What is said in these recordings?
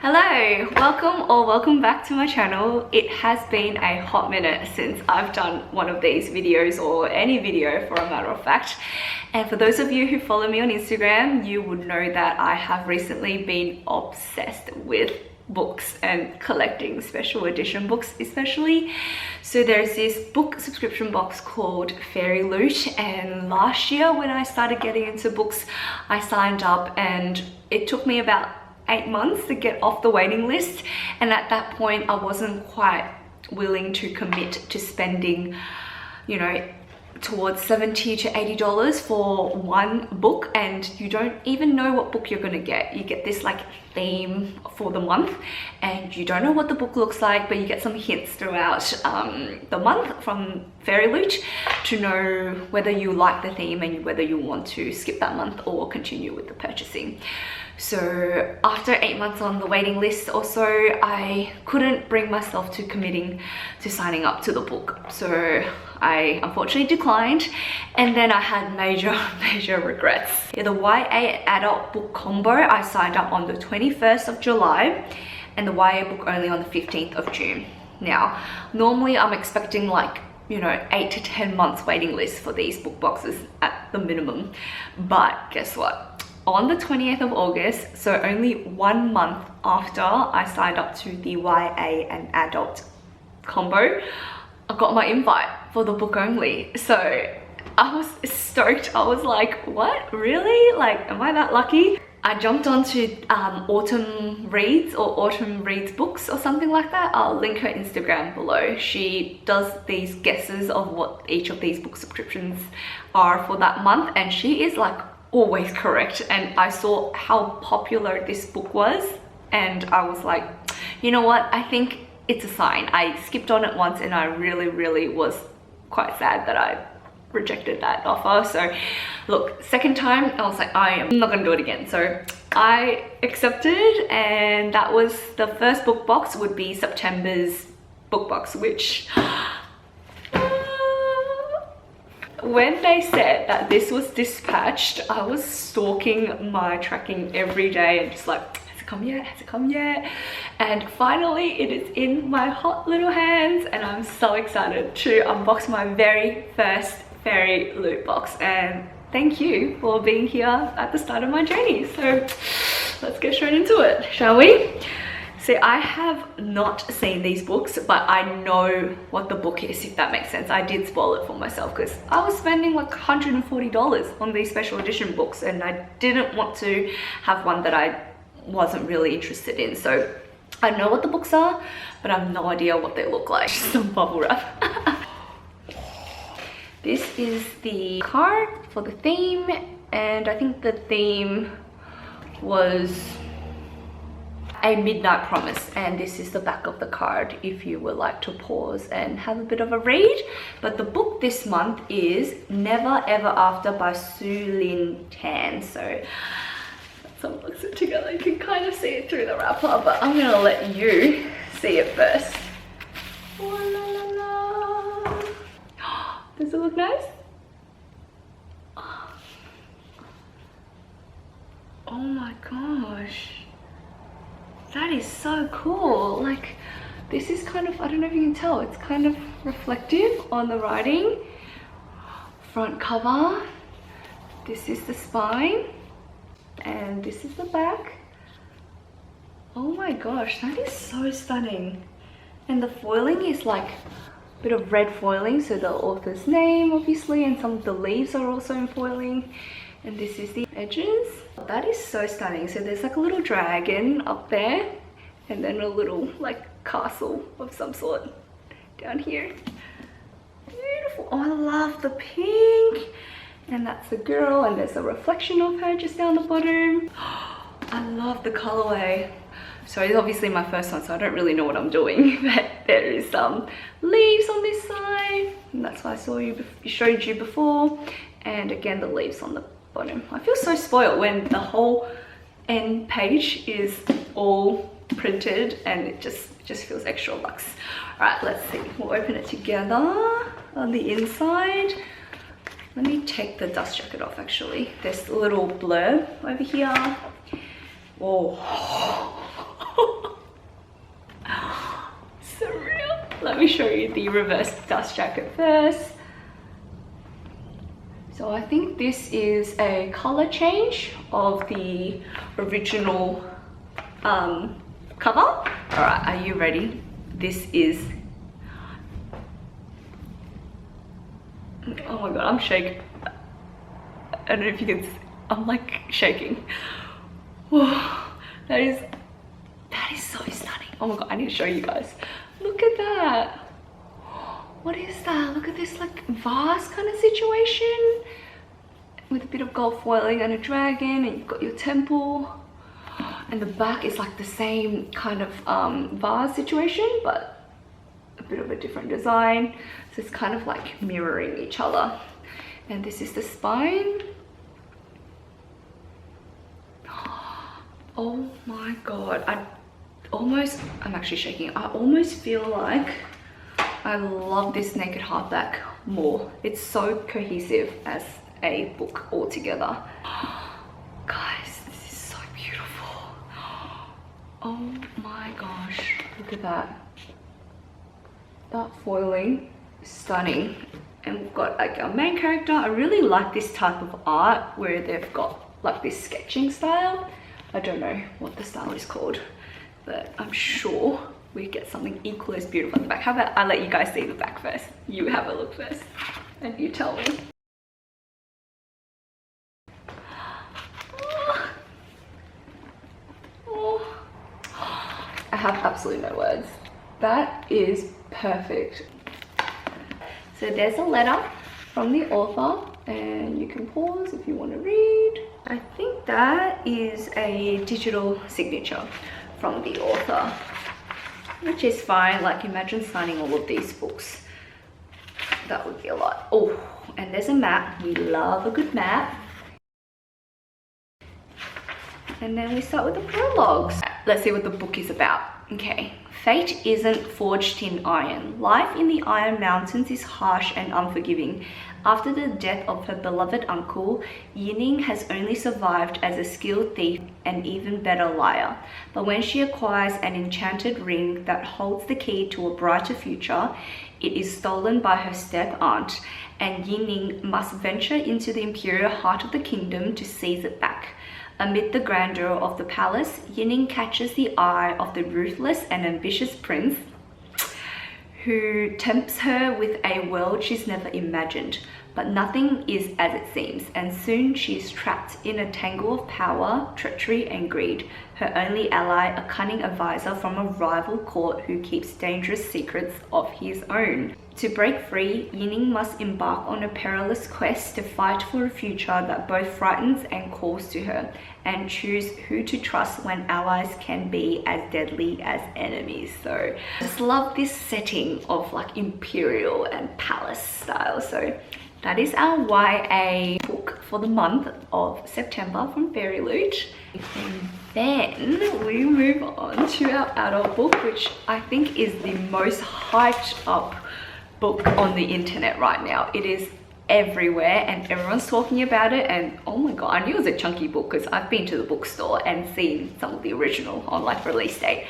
Hello, welcome back to my channel. It has been a hot minute since I've done one of these videos, or any video for a matter of fact. And for those of you who follow me on Instagram, you would know that I have recently been obsessed with books and collecting special edition books especially. So there's this book subscription box called FairyLoot, and last year when I started getting into books, I signed up and it took me about 8 months to get off the waiting list, and at that point I wasn't quite willing to commit to spending, you know, towards $70 to $80 for one book, and you don't even know what book you're gonna get. You get this like theme for the month and you don't know what the book looks like, but you get some hints throughout the month from FairyLoot to know whether you like the theme and whether you want to skip that month or continue with the purchasing. So after 8 months on the waiting list also, I couldn't bring myself to committing to signing up to the book, so I unfortunately declined, and then I had major regrets. Yeah, the YA Adult book combo, I signed up on the 21st of July and the YA book only on the 15th of June. Now, normally I'm expecting like, you know, 8 to 10 months waiting list for these book boxes at the minimum, but guess what? On the 20th of August, so only 1 month after I signed up to the YA and Adult combo, I got my invite for the book only. So I was stoked. I was like, what? Really? Like, am I that lucky? I jumped onto Autumn Reads or Autumn Reads Books or something like that. I'll link her Instagram below. She does these guesses of what each of these book subscriptions are for that month, and she is like always correct. And I saw how popular this book was and I was like, you know what, I think it's a sign. I skipped on it once and I really was quite sad that I rejected that offer. So look, second time I was like, I am not gonna do it again. So I accepted, and that was the first book box would be September's book box, which when they said that this was dispatched, I was stalking my tracking every day and just like, has it come yet? Has it come yet? And finally it is in my hot little hands, and I'm so excited to unbox my very first FairyLoot box. And thank you for being here at the start of my journey. So let's get straight into it, shall we? See, I have not seen these books, but I know what the book is, if that makes sense. I did spoil it for myself because I was spending like $140 on these special edition books, and I didn't want to have one that I wasn't really interested in. So I know what the books are, but I have no idea what they look like. Just some bubble wrap. This is the card for the theme, and I think the theme was A Midnight Promise, and this is the back of the card if you would like to pause and have a bit of a read. But the book this month is Never Ever After by Sue Lynn Tan. So let's unbox it together. You can kind of see it through the wrapper, but I'm gonna let you see it first. Oh, la, la, la. Does it look nice? Oh my gosh. That is so cool. Like, this is kind of, I don't know if you can tell, it's kind of reflective on the writing. Front cover. This is the spine. And this is the back. Oh my gosh, that is so stunning. And the foiling is like a bit of red foiling, so the author's name obviously, and some of the leaves are also in foiling. And this is the edges. That is so stunning. So there's like a little dragon up there, and then a little like castle of some sort down here. Beautiful. Oh, I love the pink. And that's the girl, and there's a reflection of her just down the bottom. I love the colorway. So it's obviously my first one, so I don't really know what I'm doing, but there is some leaves on this side, and that's why I showed you before. And again, the leaves on the bottom. I feel so spoiled when the whole end page is all printed, and it just feels extra luxe. All right, let's see. We'll open it together on the inside. Let me take the dust jacket off actually. There's a little blurb over here. Oh. let me show you the reverse dust jacket first. So I think this is a color change of the original cover. All right, are you ready? This is, oh my god, I'm shaking. I don't know if you can, I'm like shaking. Whoa, that is so stunning. Oh my god, I need to show you guys. Look at that. What is that? Look at this like vase kind of situation with a bit of gold foiling and a dragon, and you've got your temple, and the back is like the same kind of vase situation but a bit of a different design, so it's kind of like mirroring each other. And this is the spine. Oh my god, I'm actually shaking. I almost feel like I love this naked hardback more. It's so cohesive as a book altogether. Guys, this is so beautiful. Oh my gosh, look at that. That foiling, stunning. And we've got like our main character. I really like this type of art where they've got like this sketching style. I don't know what the style is called, but I'm sure we get something equally as beautiful at the back. How about I let you guys see the back first? You have a look first and you tell me. Oh. I have absolutely no words. That is perfect. So there's a letter from the author, and you can pause if you want to read. I think that is a digital signature from the author, which is fine. Like, imagine signing all of these books. That would be a lot. Oh, and there's a map. We love a good map. And then we start with the prologues. Let's see what the book is about. Okay. Fate isn't forged in iron. Life in the Iron Mountains is harsh and unforgiving. After the death of her beloved uncle, Yining has only survived as a skilled thief and even better liar. But when she acquires an enchanted ring that holds the key to a brighter future, it is stolen by her step-aunt, and Yining must venture into the imperial heart of the kingdom to seize it back. Amid the grandeur of the palace, Yining catches the eye of the ruthless and ambitious prince, who tempts her with a world she's never imagined. But nothing is as it seems, and soon she is trapped in a tangle of power, treachery, and greed. Her only ally, a cunning advisor from a rival court who keeps dangerous secrets of his own. To break free, Yining must embark on a perilous quest to fight for a future that both frightens and calls to her, and choose who to trust when allies can be as deadly as enemies. So I just love this setting of like imperial and palace style. So that is our YA book for the month of September from FairyLoot. And then we move on to our adult book, which I think is the most hyped up book on the internet right now. It is everywhere and everyone's talking about it, and oh my god, I knew it was a chunky book because I've been to the bookstore and seen some of the original on like release date,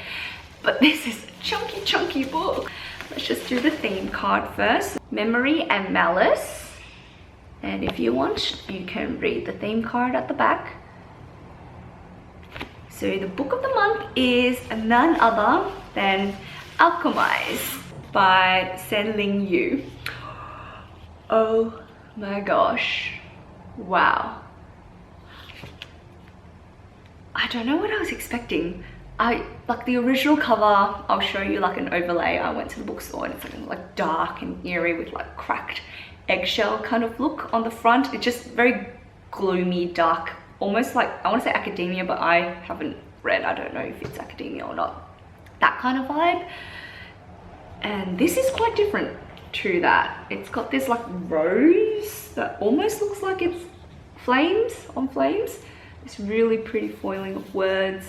but this is a chunky book. Let's just do the theme card first. Memory and Malice. And if you want, you can read the theme card at the back. So the book of the month is none other than Alchemized by SenLinYu. Oh my gosh. Wow. I don't know what I was expecting. Like the original cover, I'll show you like an overlay. I went to the bookstore and it's like dark and eerie with like cracked eggshell kind of look on the front. It's just very gloomy, dark, almost like, I want to say academia, but I haven't read, I don't know if it's academia or not, that kind of vibe. And this is quite different to that. It's got this like rose that almost looks like it's flames on flames. It's really pretty foiling of words.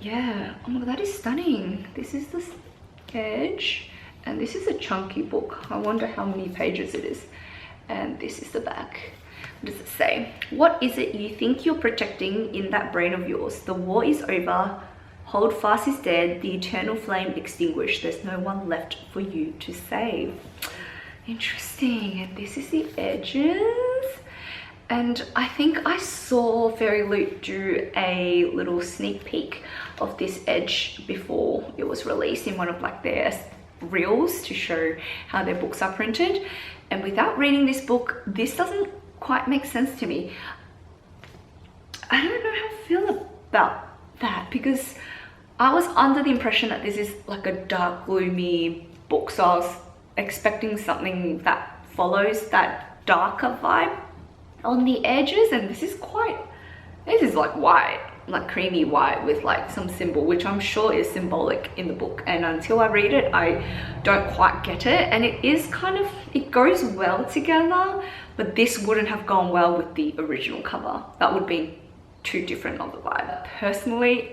Yeah, oh my god, that is stunning. This is the edge. And this is a chunky book. I wonder how many pages it is. And this is the back. What does it say? What is it you think you're protecting in that brain of yours? The war is over. Hold fast is dead, the eternal flame extinguished. There's no one left for you to save. Interesting. And this is the edges. And I think I saw FairyLoot do a little sneak peek of this edge before it was released in one of like their reels to show how their books are printed. And without reading this book, this doesn't quite make sense to me. I don't know how I feel about that, because I was under the impression that this is like a dark, gloomy book, so I was expecting something that follows that darker vibe on the edges, and this is like white, like creamy white with like some symbol, which I'm sure is symbolic in the book, and until I read it I don't quite get it. And it is kind of, it goes well together, but this wouldn't have gone well with the original cover. That would be too different of the vibe. Personally,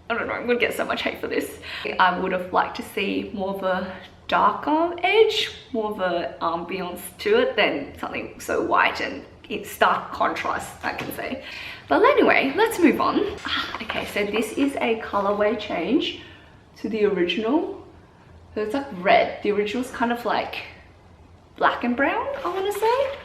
I don't know, I'm gonna get so much hate for this. I would have liked to see more of a darker edge, more of a ambience to it than something so white and it's stark contrast, I can say. But anyway, let's move on. Okay, so this is a colorway change to the original. So it's like red. The original's kind of like black and brown, I want to say.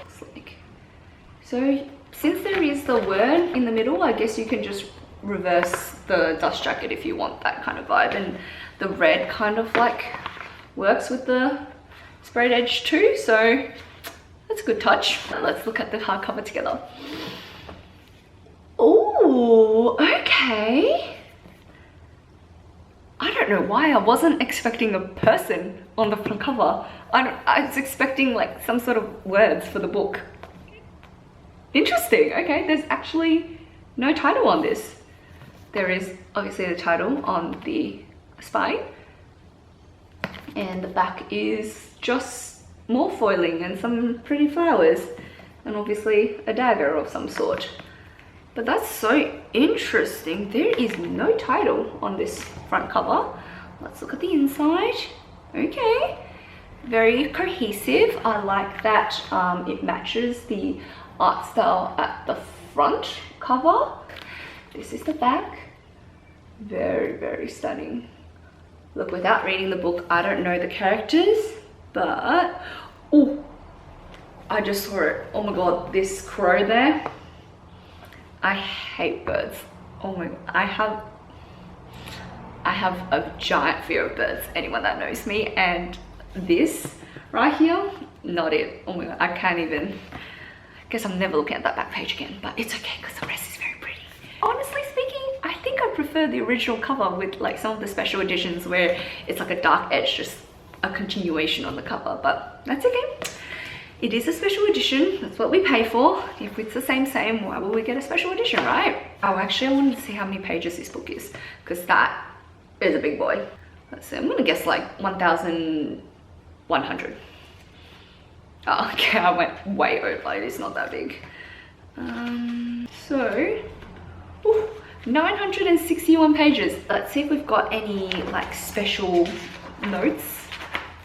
So since there is the word in the middle, I guess you can just reverse the dust jacket if you want that kind of vibe. And the red kind of like works with the sprayed edge too, so that's a good touch. Now let's look at the hardcover together. Oh, okay. I don't know why I wasn't expecting a person on the front cover. I was expecting like some sort of words for the book. Interesting. Okay, there's actually no title on this. There is obviously the title on the spine, and the back is just more foiling and some pretty flowers, and obviously a dagger of some sort. But that's so interesting. There is no title on this front cover. Let's look at the inside. Okay, very cohesive. I like that it matches the art style at the front cover. This is the back. Very, very stunning. Look, without reading the book, I don't know the characters, but oh, I just saw it. Oh my god, this crow there. I hate birds. Oh my god, I have a giant fear of birds, anyone that knows me, and this right here, not it. Oh my god, I can't even. I guess I'm never looking at that back page again, but it's okay because the rest is very pretty. Honestly speaking, I think I prefer the original cover with like some of the special editions where it's like a dark edge, just a continuation on the cover, but that's okay. It is a special edition, that's what we pay for. If it's the same, why will we get a special edition, right? Oh, actually I wanted to see how many pages this book is, because that is a big boy. Let's see, I'm gonna guess like 1,100. Oh, okay, I went way over, it is not that big. So, 961 pages. Let's see if we've got any like special notes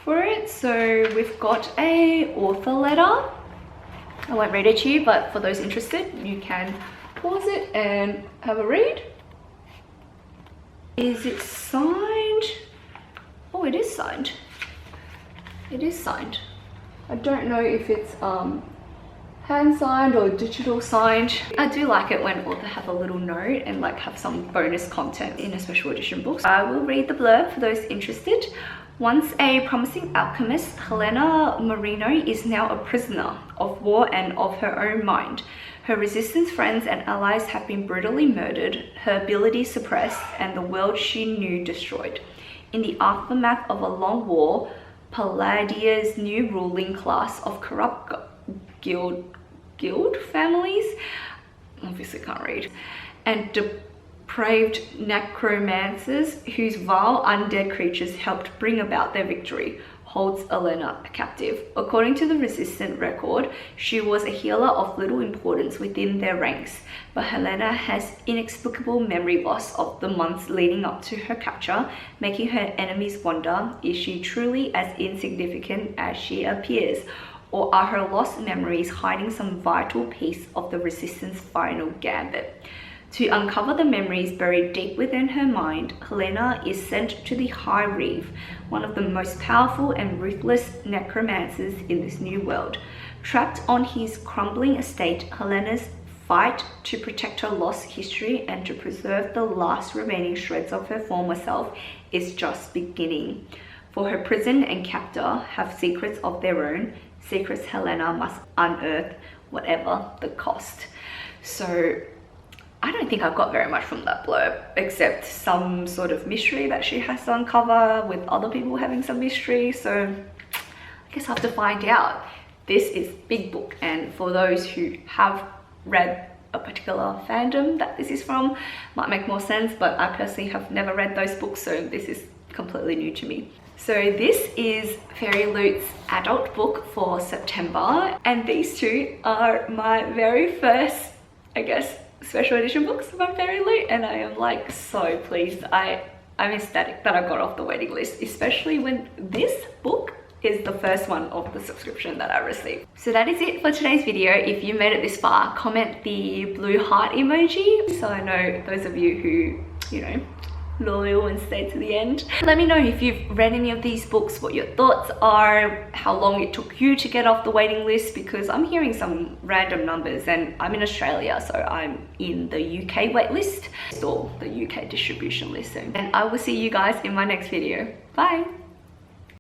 for it. So we've got a author letter. I won't read it to you, but for those interested, you can pause it and have a read. Is it signed? Oh, it is signed. It is signed. I don't know if it's hand signed or digital signed. I do like it when authors have a little note and like have some bonus content in a special edition book. I will read the blurb for those interested. Once a promising alchemist, Helena Marino is now a prisoner of war and of her own mind. Her resistance friends and allies have been brutally murdered, her abilities suppressed, and the world she knew destroyed. In the aftermath of a long war, Palladia's new ruling class of corrupt guild families, obviously can't read, and depraved necromancers whose vile undead creatures helped bring about their victory, holds Elena captive. According to the resistant record, she was a healer of little importance within their ranks, but Helena has inexplicable memory loss of the months leading up to her capture, making her enemies wonder, is she truly as insignificant as she appears, or are her lost memories hiding some vital piece of the resistance final gambit? To uncover the memories buried deep within her mind, Helena is sent to the High Reef, one of the most powerful and ruthless necromancers in this new world. Trapped on his crumbling estate, Helena's fight to protect her lost history and to preserve the last remaining shreds of her former self is just beginning. For her prison and captor have secrets of their own, secrets Helena must unearth, whatever the cost. So I don't think I've got very much from that blurb, except some sort of mystery that she has to uncover with other people having some mystery. So I guess I have to find out. This is big book, and for those who have read a particular fandom that this is from, might make more sense, but I personally have never read those books, so this is completely new to me. So this is FairyLoot's adult book for September, and these two are my very first, I guess, special edition books from FairyLoot, and I am like so pleased. I'm ecstatic that I got off the waiting list, especially when this book is the first one of the subscription that I received. So that is it for today's video. If you made it this far, comment the blue heart emoji so I know those of you who, you know, loyal and stay to the end. Let me know if you've read any of these books, what your thoughts are, how long it took you to get off the waiting list, because I'm hearing some random numbers and I'm in Australia, so I'm in the UK waitlist or the UK distribution list soon. And I will see you guys in my next video. Bye.